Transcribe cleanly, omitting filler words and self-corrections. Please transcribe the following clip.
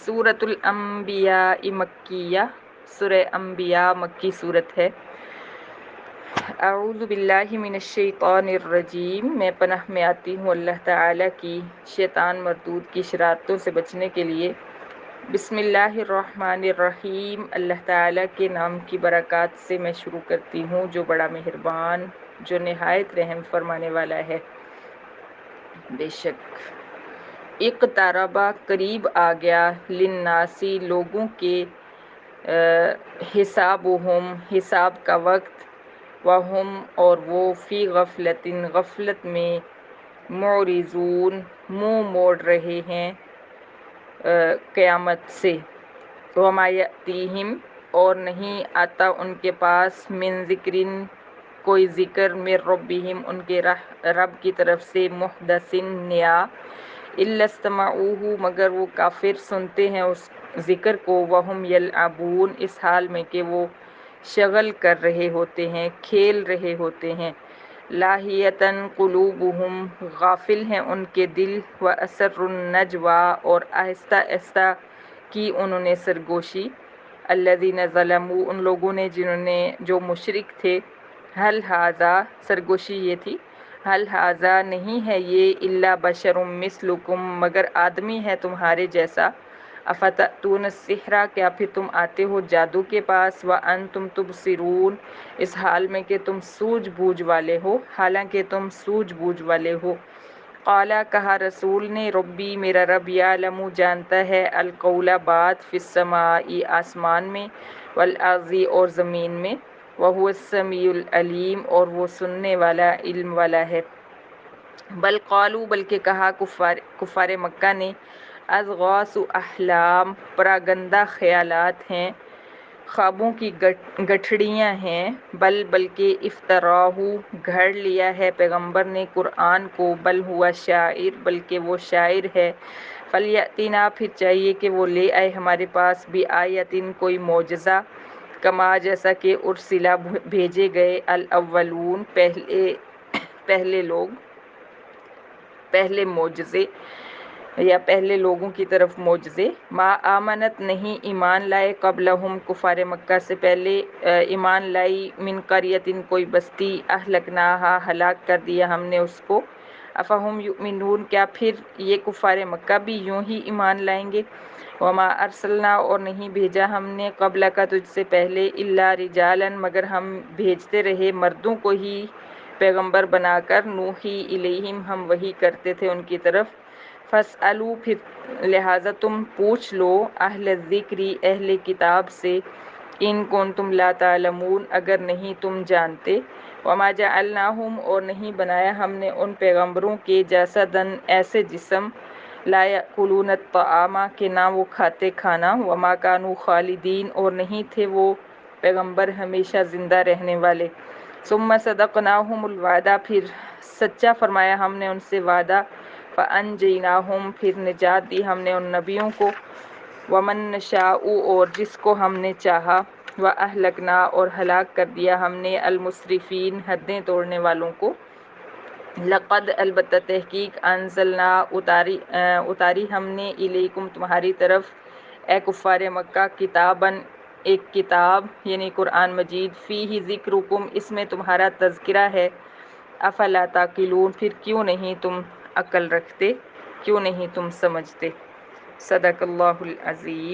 سورۃ الانبیاء مکیہ، سورہ انبیاء مکی صورت ہے۔ اعوذ باللہ من الشیطان الرجیم، میں پناہ میں آتی ہوں اللہ تعالیٰ کی شیطان مردود کی شرارتوں سے بچنے کے لیے۔ بسم اللہ الرحمن الرحیم، اللہ تعالیٰ کے نام کی برکات سے میں شروع کرتی ہوں جو بڑا مہربان، جو نہایت رحم فرمانے والا ہے۔ بے شک اقتربا قریب آ گیا، للناسی لوگوں کے، حسابہم حساب کا وقت، وہم اور وہ فی غفلتن غفلت میں، معرضون منہ موڑ رہے ہیں قیامت سے۔ وما یأتیہم اور نہیں آتا ان کے پاس، من ذکرن کوئی ذکر، من ربہم ان کے رب کی طرف سے، محدث نیا، الا استمعوہ مگر وہ کافر سنتے ہیں اس ذکر کو، وہم یلعبون اس حال میں کہ وہ شغل کر رہے ہوتے ہیں، کھیل رہے ہوتے ہیں۔ لاہیۃً قلوبہم غافل ہیں ان کے دل، واسروا النجویٰ اور آہستہ آہستہ کی انہوں نے سرگوشی، الذین ظلموا ان لوگوں نے جو مشرک تھے، حل ھذا سرگوشی یہ تھی، حل ھذا نہیں ہے یہ، الا بشر مثلکم مگر آدمی ہے تمہارے جیسا، افتأتون السحر کیا پھر تم آتے ہو جادو کے پاس، وانتم تبصرون اس حال میں کہ تم سوجھ بوجھ والے ہو، حالانکہ تم سوجھ بوجھ والے ہو۔ قالا کہا رسول نے، ربی میرا رب، یعلم جانتا ہے، القول بات، فی السماء آسمان میں، والارض اور زمین میں، وہو السمیع العلیم اور وہ سننے والا، علم والا ہے۔ بل قالوا بلکہ کہا کفار مکہ نے، اضغاث احلام پراگندہ خیالات ہیں، خوابوں کی گٹھڑیاں ہیں، بلکہ افطراہ گھڑ لیا ہے پیغمبر نے قرآن کو، بل ہوا شاعر بلکہ وہ شاعر ہے، فلیأتنا پھر چاہیے کہ وہ لے آئے ہمارے پاس، بآیۃ کوئی معجزہ، کما جیسا کہ ارسلا بھیجے گئے، الاولون پہلے لوگ، پہلے معجزے یا پہلے لوگوں کی طرف معجزے، ما آمنت نہیں ایمان لائے، قبلہم کفار مکہ سے پہلے ایمان لائی، من قریۃ کوئی بستی، اہلکناہا ہلاک کر دیا ہم نے اس کو، افہم یؤمنون کیا پھر یہ کفار مکہ بھی یوں ہی ایمان لائیں گے، وما ارسلنا اور نہیں بھیجا ہم نے قبلک تجھ سے پہلے، الا رجالا مگر ہم بھیجتے رہے مردوں کو ہی پیغمبر بنا کر، نوحی الیہم ہم وحی کرتے تھے ان کی طرف، فاسألوا پھر لہٰذا تم پوچھ لو، اہل الذکر اہل کتاب سے، ان کنتم لا تعلمون اگر نہیں تم جانتے، وما جعلناہم اور نہیں بنایا ہم نے ان پیغمبروں کے، جسداً ایسے جسم، لا یأکلون الطعام کہ نہ وہ کھاتے کھانا، وما کانوا خالدین اور نہیں تھے وہ پیغمبر ہمیشہ زندہ رہنے والے، ثم صدقناہم الوعدہ پھر سچا فرمایا ہم نے ان سے وعدہ، فانجیناہم پھر نجات دی ہم نے ان نبیوں کو، ومن نشاء اور جس کو ہم نے چاہا، واہلکنا اور ہلاک کر دیا ہم نے، المسرفین حدیں توڑنے والوں کو، لقد البتہ تحقیق، انزلنا اتاری ہم نے، الیکم تمہاری طرف، اے کفار مکہ، کتاباً ایک کتاب یعنی قرآن مجید، فیہ ذکرکم اس میں تمہارا تذکرہ ہے، افلا تعقلون پھر کیوں نہیں تم عقل رکھتے، کیوں نہیں تم سمجھتے۔ صدق اللہ العظیم۔